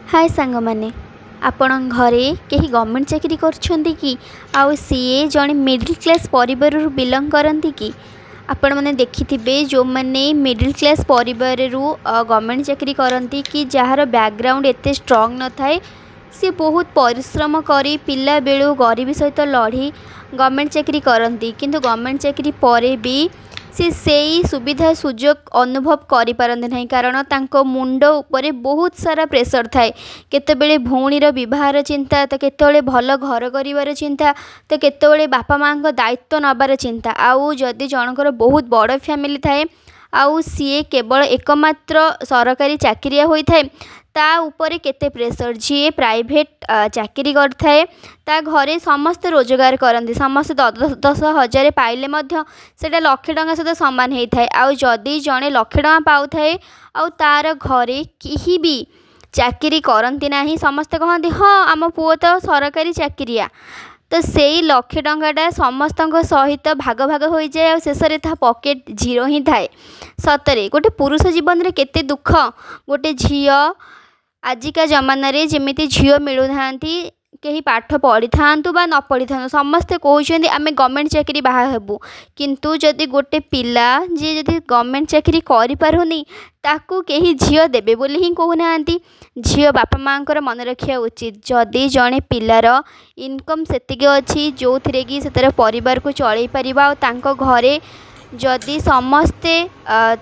हाय सांग माने आपण घरे कहीं गवर्नमेंट चाकरी करछंती कि आउ सीए जड़े मिडिल क्लास परिवार बिलंग करती कि आपण मैंने देखिथिबे जो मैंने मिडिल क्लास परिवार गवर्नमेंट चाकरी करती कि जार बैकग्राउंड एते स्ट्रांग न थाए सी बहुत परिश्रम करी पिला बेलू गरीबी सहित लड़ी गवर्नमेंट चाकरी करती किंतु गवर्नमेंट चाकरी परे भी से सुविधा सुजोग अनुभव करि पारंती नहीं कारण तांको मुंड उपरे बहुत सारा प्रेशर थाए केतेबेले भौणीर विवाहर चिंता तो केतेबेले भल घर करिवार चिंता तो केतेबेले बापा माँ को दायित्व नबार चिंता आउ जदि जनकर बहुत बड़ फैमिली थाए आउ सी केवल एकमात्र सरकारी चाकरिया होता है ता उपरे केते प्रेशर जी प्राइवेट चाकरी करथाए ता घरे समस्त रोजगार करती समस्त 10,000 पाइले सेटा लक्षे टंका सहित सामान होता है आउ जदि जड़े लक्षे टंका पाउथाए आउ तार घरे केही भी चाकरी करती नहीं समस्ते कहते हाँ आम पुओ तो सरकारी चाकरिया तो से लक्षे टंकाटा समस्त सहित भाग भाग हो जाए और शेष में पॉकेट जीरो ही थाए सतरे गोटे पुरुष जीवन में केते दुख गोटे झी आजिका जमाना रे जेमिति झील मिलूना कहीं पाठ पढ़ी था न पढ़ी था समस्ते कहते आम गवर्नमेंट चाकरी बाहा हेबू किंतु जदि गोटे पिला जी जदि गवर्नमेंट चाकरी करें ताकू कहीं झील देवे बोली ही कहूना झील बापा माँ मन रखा उचित जदि जड़े पिलार इनकम सेतिक अच्छी जो थे कि से परिवार को चलई पार घरे जदि समस्ते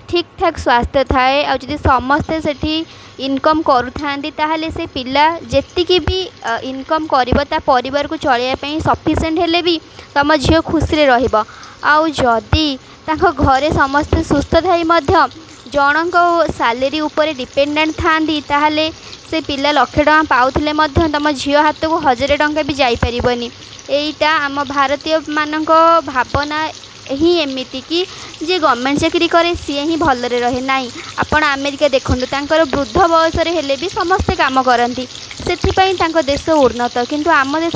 ठीक ठाक स्वास्थ्य थाए आ जदि समस्ते सेठी इनकम करूथांती ताहले से पिला जेतिकी भी इनकम करिबो ता परिवार को चलैया पई सफिशिएंट हेले भी तम झियो खुशी रे रहिबो आउ जदि तांको घरे समस्ते सुस्थ थाई मध्य जनक सैलरी ऊपर डिपेंडेंट थांती ताहले से पिला लक्षे टंका पाउथिले मध्य तम झियो हाथ को 1000 टंका भी जाई परिबनी एटा आम भारतीय मानक भावना ही एमती कि जे गवर्नमेंट चाकरी करे सी ही भलरे रहे नाई आपण अमेरिका देखुं तांकर वृद्ध बयस हेले भी समस्ते काम करती से देश उन्नत किंतु आम देश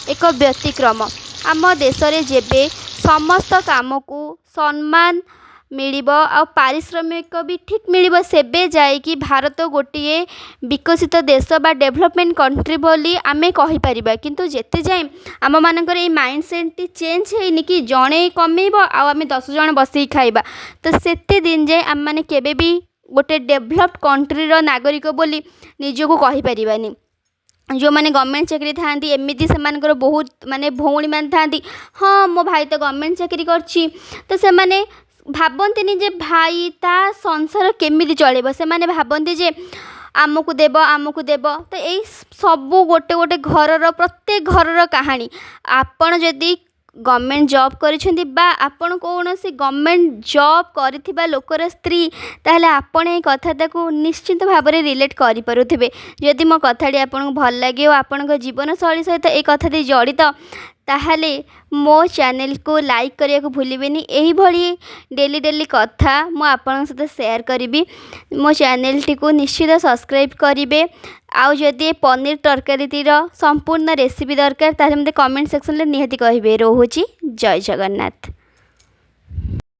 एक व्यतिक्रम आम देश जेबे समस्त काम को सम्मान मिलिबो आ पारिश्रमिक भी ठीक मिलिबो सेबे जाए कि भारत गोटे विकसित देश बा डेवलपमेंट कंट्री बोली आमे कहि परिबा किंतु जेते जाए आम मानकर ए माइंडसेट चेंज हेनी कि जणे कमेइबो आ आमे 10 जण बसी खाइबा तो सेते दिन जाए आम माने केबे भी गोटे डेवलप्ड कंट्री रो नागरिक बोली निजको कहि परिबानी जो मैंने गवर्नमेंट चाकरी था एमती से बहुत माने भौणी मान था हाँ मो भाई तो गवर्नमेंट चाकरी करछि तो से माने भाबंती जे भाई ता संसार केमिति चलेबो से माने भाबंती जे आमको देव तो यही सबू गोटे गोटे घर प्रत्येक घर कहानी आपण जदि गवर्नमेंट जॉब करिसेंती बा आपण कौन सी गवर्नमेंट जॉब करिथिबा लोकर स्त्री ताहले आपण ए कथाटा को निश्चित भाव में रिलेट करि परुथिबे जदि मो कथाटी आपण को भल लागे और आपण जीवन शैली सहित ए कथाटी जड़ित ताहले मो चैनल को लाइक करने को भूलिबेनी एही भली डेली डेली कथा मो आपन सहित शेयर करी मो चैनल टी को निश्चित सब्सक्राइब करेंगे आउ जदि पनीर तरकारी संपूर्ण रेसिपी दरकार ताहले मते कमेंट सेक्शन में निहाती कहिबे रोहुची जय जगन्नाथ।